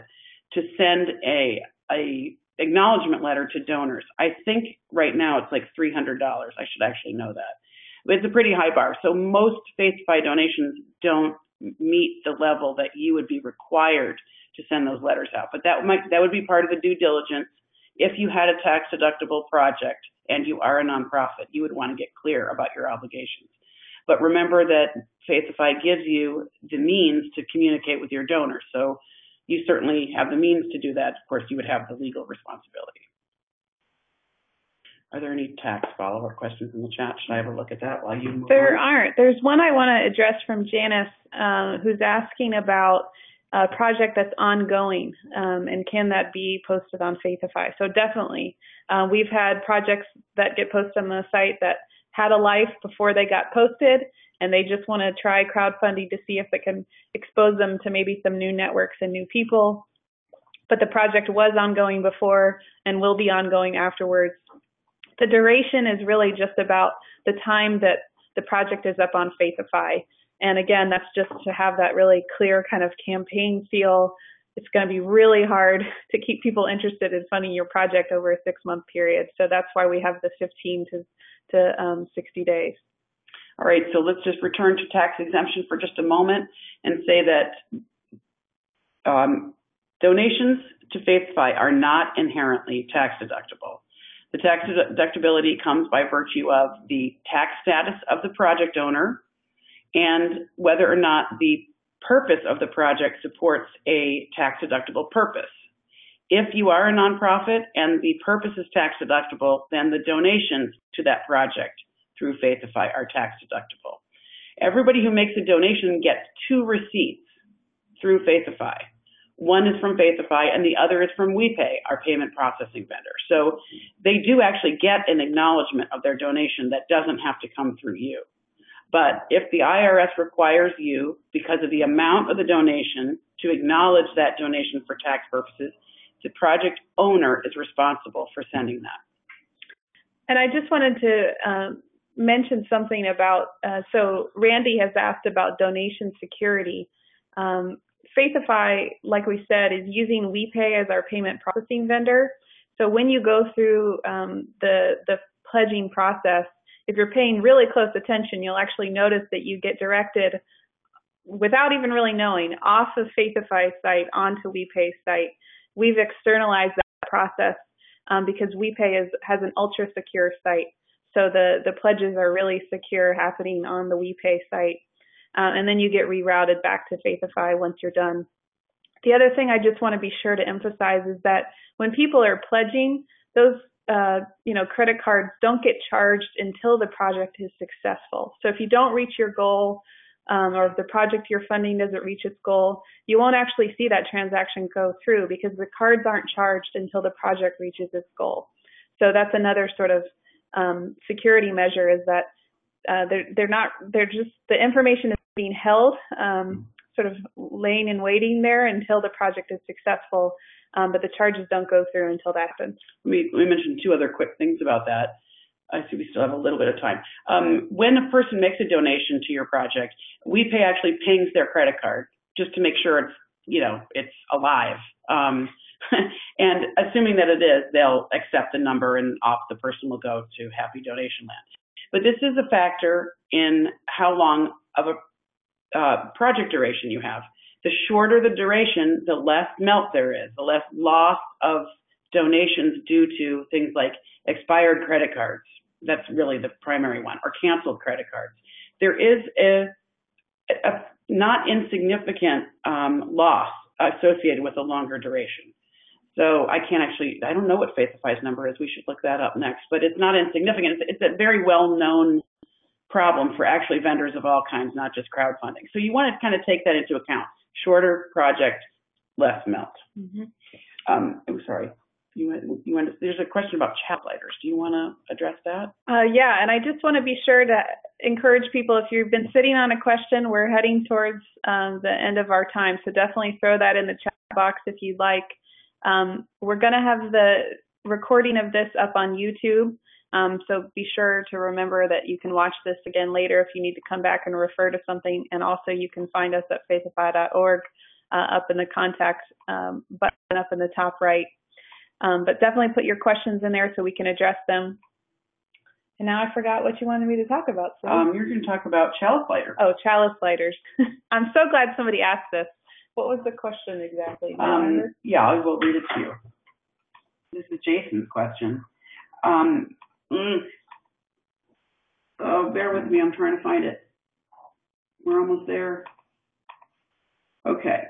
to send a acknowledgement letter to donors. I think right now it's like $300. I should actually know that. But it's a pretty high bar. So most FAITHIFY donations don't meet the level that you would be required to send those letters out. But that would be part of the due diligence. If you had a tax deductible project and you are a nonprofit, you would want to get clear about your obligations. But remember that FAITHIFY gives you the means to communicate with your donors. So you certainly have the means to do that. Of course, you would have the legal responsibility. Are there any tax follow-up questions in the chat? Should I have a look at that while you move There on? aren't. There's one I want to address from Janice, who's asking about a project that's ongoing, and can that be posted on FAITHIFY? So definitely. We've had projects that get posted on the site that had a life before they got posted, and they just want to try crowdfunding to see if it can expose them to maybe some new networks and new people. But the project was ongoing before and will be ongoing afterwards. The duration is really just about the time that the project is up on FAITHIFY. And again, that's just to have that really clear kind of campaign feel. It's going to be really hard to keep people interested in funding your project over a 6-month period. So that's why we have the 15 to 60 days. All right, so let's just return to tax exemption for just a moment and say that donations to FAITHIFY are not inherently tax deductible. The tax deductibility comes by virtue of the tax status of the project owner and whether or not the purpose of the project supports a tax deductible purpose. If you are a nonprofit and the purpose is tax deductible, then the donations to that project through FAITHIFY are tax deductible. Everybody who makes a donation gets 2 receipts through FAITHIFY. One is from FAITHIFY and the other is from WePay, our payment processing vendor. So they do actually get an acknowledgement of their donation that doesn't have to come through you. But if the IRS requires you, because of the amount of the donation, to acknowledge that donation for tax purposes, the project owner is responsible for sending that. And I just wanted to mention something about, so Randy has asked about donation security. FAITHIFY, like we said, is using WePay as our payment processing vendor. So when you go through the pledging process, if you're paying really close attention, you'll actually notice that you get directed, without even really knowing, off of FAITHIFY site onto WePay site. We've externalized that process because WePay has an ultra secure site. So the pledges are really secure, happening on the WePay site. And then you get rerouted back to FAITHIFY once you're done. The other thing I just want to be sure to emphasize is that when people are pledging, those credit cards don't get charged until the project is successful. So if you don't reach your goal, or if the project you're funding doesn't reach its goal, you won't actually see that transaction go through because the cards aren't charged until the project reaches its goal. So that's another sort of security measure, is that the information is being held, sort of laying in waiting there until the project is successful, but the charges don't go through until that happens. We mentioned two other quick things about that. I see we still have a little bit of time. When a person makes a donation to your project, WePay actually pings their credit card just to make sure it's alive. And assuming that it is, they'll accept the number and off the person will go to Happy Donation Land. But this is a factor in how long of a project duration you have. The shorter the duration, the less melt there is, the less loss of donations due to things like expired credit cards. That's really the primary one, or canceled credit cards. There is a not insignificant loss associated with a longer duration. So I don't know what FAITHIFY's number is. We should look that up next, but it's not insignificant. It's a very well-known problem for actually vendors of all kinds, not just crowdfunding. So you want to kind of take that into account. Shorter project, less melt. Mm-hmm. Sorry. There's a question about chat lighters. Do you want to address that? Yeah, and I just want to be sure to encourage people, if you've been sitting on a question, we're heading towards the end of our time, so definitely throw that in the chat box if you'd like. We're going to have the recording of this up on YouTube, so be sure to remember that you can watch this again later if you need to come back and refer to something, and also you can find us at faithify.org up in the contact button up in the top right. But definitely put your questions in there so we can address them. And now I forgot what you wanted me to talk about. So. You're going to talk about chalice lighter. Oh, chalice lighters. I'm so glad somebody asked this. What was the question exactly? Yeah, I will read it to you. This is Jason's question. Bear with me. I'm trying to find it. We're almost there. Okay.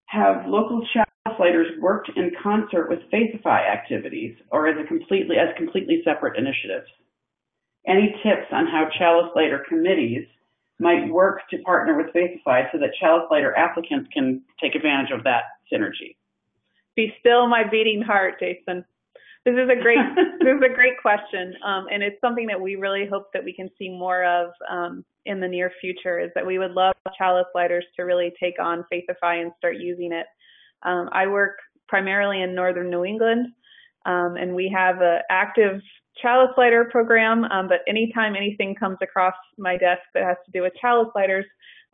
Have local chalice lighters worked in concert with FAITHIFY activities, or as completely separate initiatives? Any tips on how chalice lighter committees might work to partner with FAITHIFY so that chalice lighter applicants can take advantage of that synergy? Be still, my beating heart, Jason. This is a great question, and it's something that we really hope that we can see more of in the near future. Is that we would love chalice lighters to really take on FAITHIFY and start using it. I work primarily in northern New England, and we have an active chalice lighter program, but anytime anything comes across my desk that has to do with chalice lighters,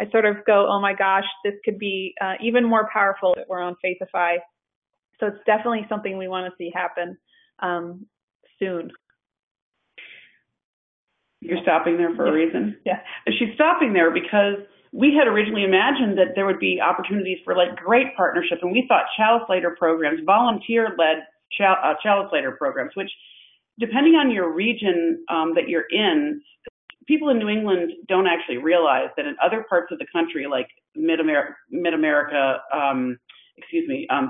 I sort of go, oh my gosh, this could be even more powerful if we're on FAITHIFY. So it's definitely something we want to see happen soon. You're stopping there for a reason? Yeah. She's stopping there because we had originally imagined that there would be opportunities for great partnerships, and we thought chalice lighter programs, volunteer-led chalice lighter programs, which depending on your region that you're in, people in New England don't actually realize that in other parts of the country, like Mid-America,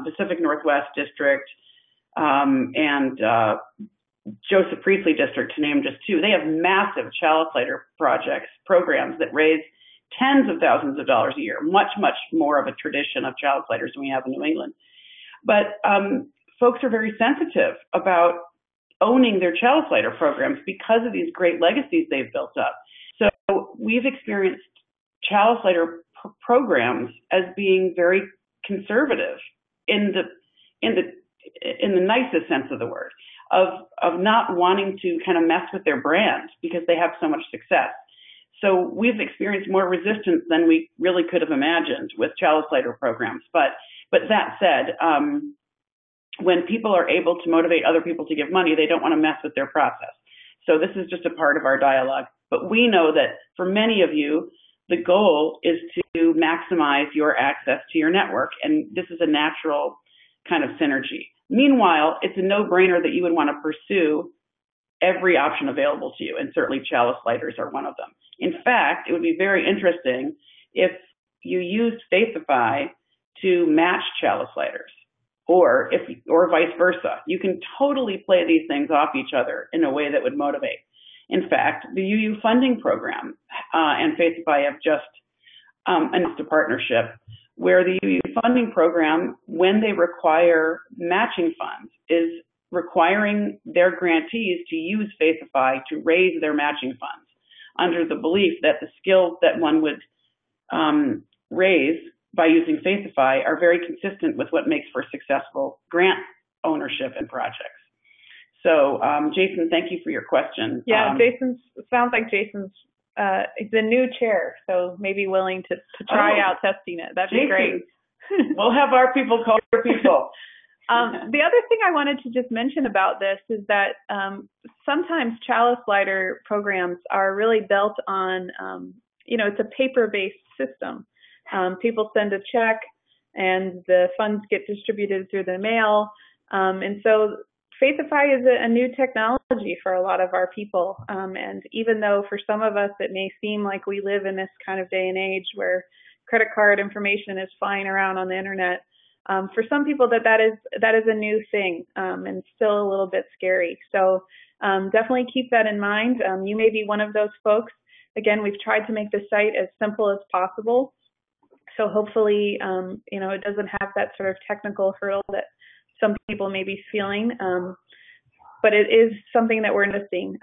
Pacific Northwest District, and Joseph Priestley District, to name just two, they have massive chalice lighter programs that raise tens of thousands of dollars a year, much, much more of a tradition of chalice lighters than we have in New England. But folks are very sensitive about owning their chalice lighter programs because of these great legacies they've built up. So we've experienced chalice lighter programs as being very conservative in the nicest sense of the word, of not wanting to kind of mess with their brand because they have so much success. So we've experienced more resistance than we really could have imagined with chalice lighter programs. But that said, when people are able to motivate other people to give money, they don't want to mess with their process. So this is just a part of our dialogue. But we know that for many of you, the goal is to maximize your access to your network. And this is a natural kind of synergy. Meanwhile, it's a no-brainer that you would want to pursue every option available to you. And certainly chalice lighters are one of them. In fact, it would be very interesting if you used FAITHIFY to match chalice lighters, or vice versa. You can totally play these things off each other in a way that would motivate. In fact, the UU funding program and FAITHIFY have just announced a partnership where the UU funding program, when they require matching funds, is requiring their grantees to use FAITHIFY to raise their matching funds, under the belief that the skills that one would raise by using FAITHIFY are very consistent with what makes for successful grant ownership and projects. So, Jason, thank you for your question. Yeah, sounds like Jason's the new chair, so maybe willing to try out testing it. That'd be great. We'll have our people call your people. The other thing I wanted to just mention about this is that sometimes chalice lighter programs are really built on, it's a paper-based system. People send a check and the funds get distributed through the mail. And so FAITHIFY is a new technology for a lot of our people. And even though for some of us it may seem like we live in this kind of day and age where credit card information is flying around on the internet, for some people that is a new thing and still a little bit scary. So definitely keep that in mind. You may be one of those folks. Again, we've tried to make the site as simple as possible. So hopefully, it doesn't have that sort of technical hurdle that some people may be feeling. But it is something that we're missing.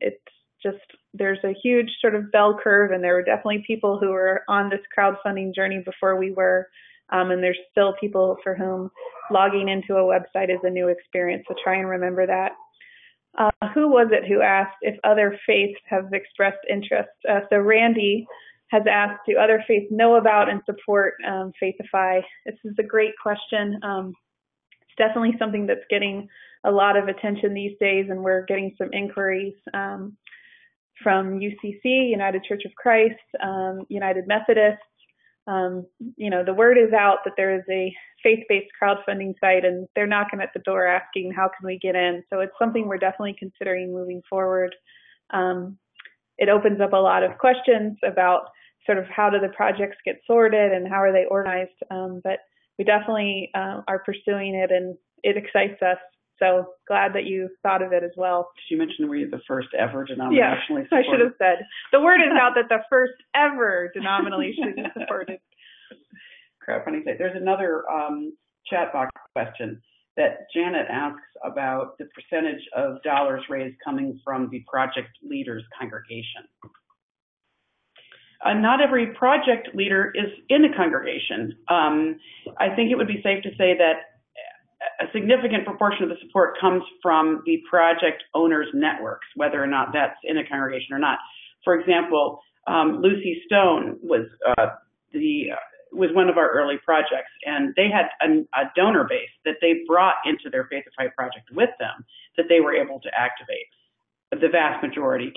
It's just, there's a huge sort of bell curve, and there were definitely people who were on this crowdfunding journey before we were. And there's still people for whom logging into a website is a new experience. So try and remember that. Who was it who asked if other faiths have expressed interest? So Randy has asked, do other faiths know about and support FAITHIFY? This is a great question. It's definitely something that's getting a lot of attention these days, and we're getting some inquiries from UCC, United Church of Christ, United Methodists. The word is out that there is a faith-based crowdfunding site, and they're knocking at the door asking, how can we get in? So it's something we're definitely considering moving forward. It opens up a lot of questions about sort of how do the projects get sorted and how are they organized. But we definitely are pursuing it, and it excites us. So glad that you thought of it as well. You mentioned were you the first ever denominationally supported? I should have said. The word is out that the first ever denominationally supported. Crowdfunding site. There's another chat box question that Janet asks about the percentage of dollars raised coming from the project leader's congregation. Not every project leader is in a congregation. I think it would be safe to say that a significant proportion of the support comes from the project owners' networks, whether or not that's in a congregation or not. For example, Lucy Stone was one of our early projects, and they had a donor base that they brought into their FAITHIFY project with them that they were able to activate. The vast majority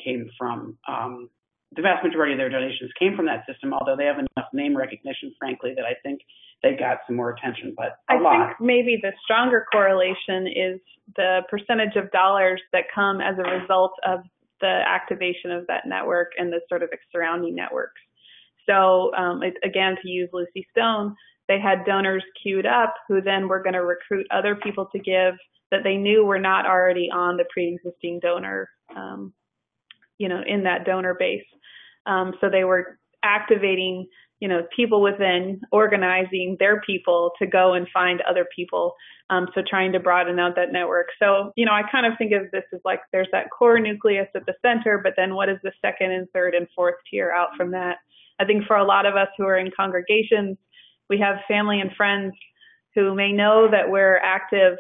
of their donations came from that system, although they have enough name recognition, frankly, that I think they got some more attention, but I think maybe the stronger correlation is the percentage of dollars that come as a result of the activation of that network and the sort of surrounding networks. So again, to use Lucy Stone, they had donors queued up who then were going to recruit other people to give that they knew were not already on the pre-existing donor, in that donor base. So they were activating, people within, organizing their people to go and find other people. So trying to broaden out that network. So, I kind of think of this as like there's that core nucleus at the center, but then what is the second and third and fourth tier out from that? I think for a lot of us who are in congregations, we have family and friends who may know that we're active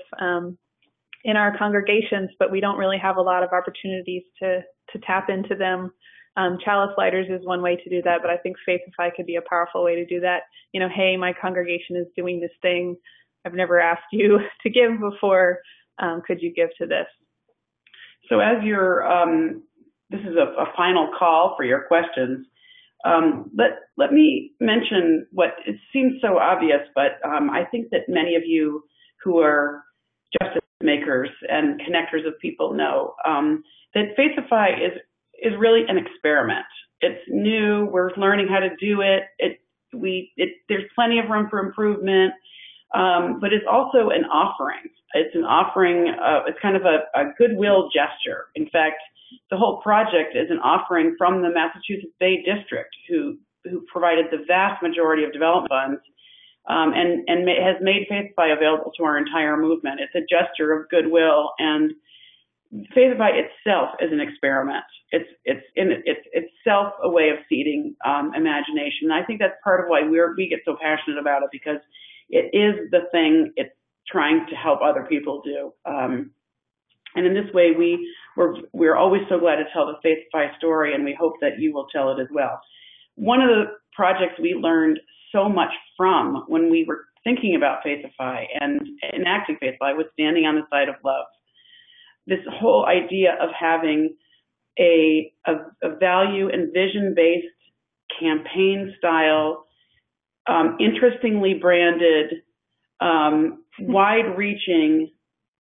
in our congregations, but we don't really have a lot of opportunities to tap into them. Chalice lighters is one way to do that, but I think FAITHIFY could be a powerful way to do that. Hey, my congregation is doing this thing. I've never asked you to give before. Could you give to this? So as this is a final call for your questions. Let me mention what it seems so obvious, but I think that many of you who are justice makers and connectors of people know that FAITHIFY is really an experiment. It's new. We're learning how to do it. There's plenty of room for improvement. but it's also an offering. It's an offering, it's kind of a goodwill gesture. In fact, the whole project is an offering from the Massachusetts Bay District, who provided the vast majority of development funds, and has made FAITHIFY available to our entire movement. It's a gesture of goodwill, and FAITHIFY itself is an experiment. It's itself a way of seeding imagination. And I think that's part of why we get so passionate about it, because it is the thing it's trying to help other people do. And in this way, we're always so glad to tell the FAITHIFY story, and we hope that you will tell it as well. One of the projects we learned so much from when we were thinking about FAITHIFY and enacting FAITHIFY was standing on the side of love. This whole idea of having a value and vision-based campaign style, interestingly branded, wide-reaching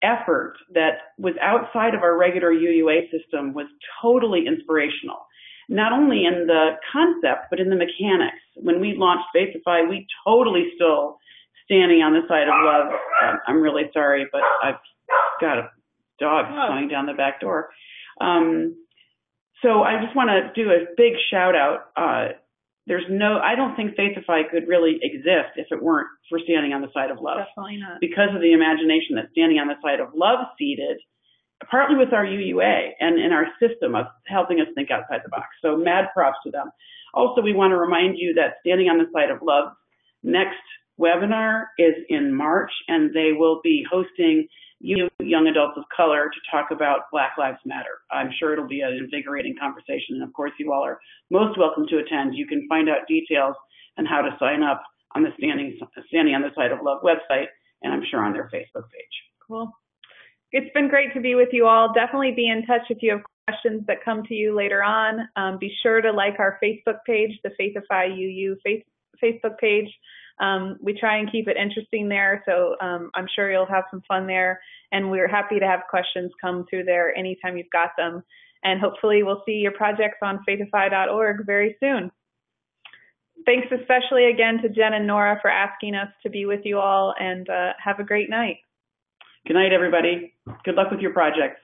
effort that was outside of our regular UUA system was totally inspirational. Not only in the concept, but in the mechanics. When we launched FAITHIFY, we totally stole standing on the side of love. I'm really sorry, but I've got a dog coming down the back door. So I just want to do a big shout out. I don't think FAITHIFY could really exist if it weren't for standing on the side of love. Definitely not. Because of the imagination that standing on the side of love seeded, partly with our UUA and in our system of helping us think outside the box. So mad props to them. Also, we want to remind you that Standing on the Side of Love next webinar is in March, and they will be hosting young adults of color to talk about Black Lives Matter. I'm sure it'll be an invigorating conversation, and of course you all are most welcome to attend. You can find out details on how to sign up on the Standing on the Side of Love website, and I'm sure on their Facebook page. Cool. It's been great to be with you all. Definitely be in touch if you have questions that come to you later on. Be sure to like our Facebook page, the FAITHIFY UU Facebook page. We try and keep it interesting there, so I'm sure you'll have some fun there. And we're happy to have questions come through there anytime you've got them. And hopefully we'll see your projects on faithify.org very soon. Thanks especially again to Jen and Nora for asking us to be with you all, and have a great night. Good night, everybody. Good luck with your projects.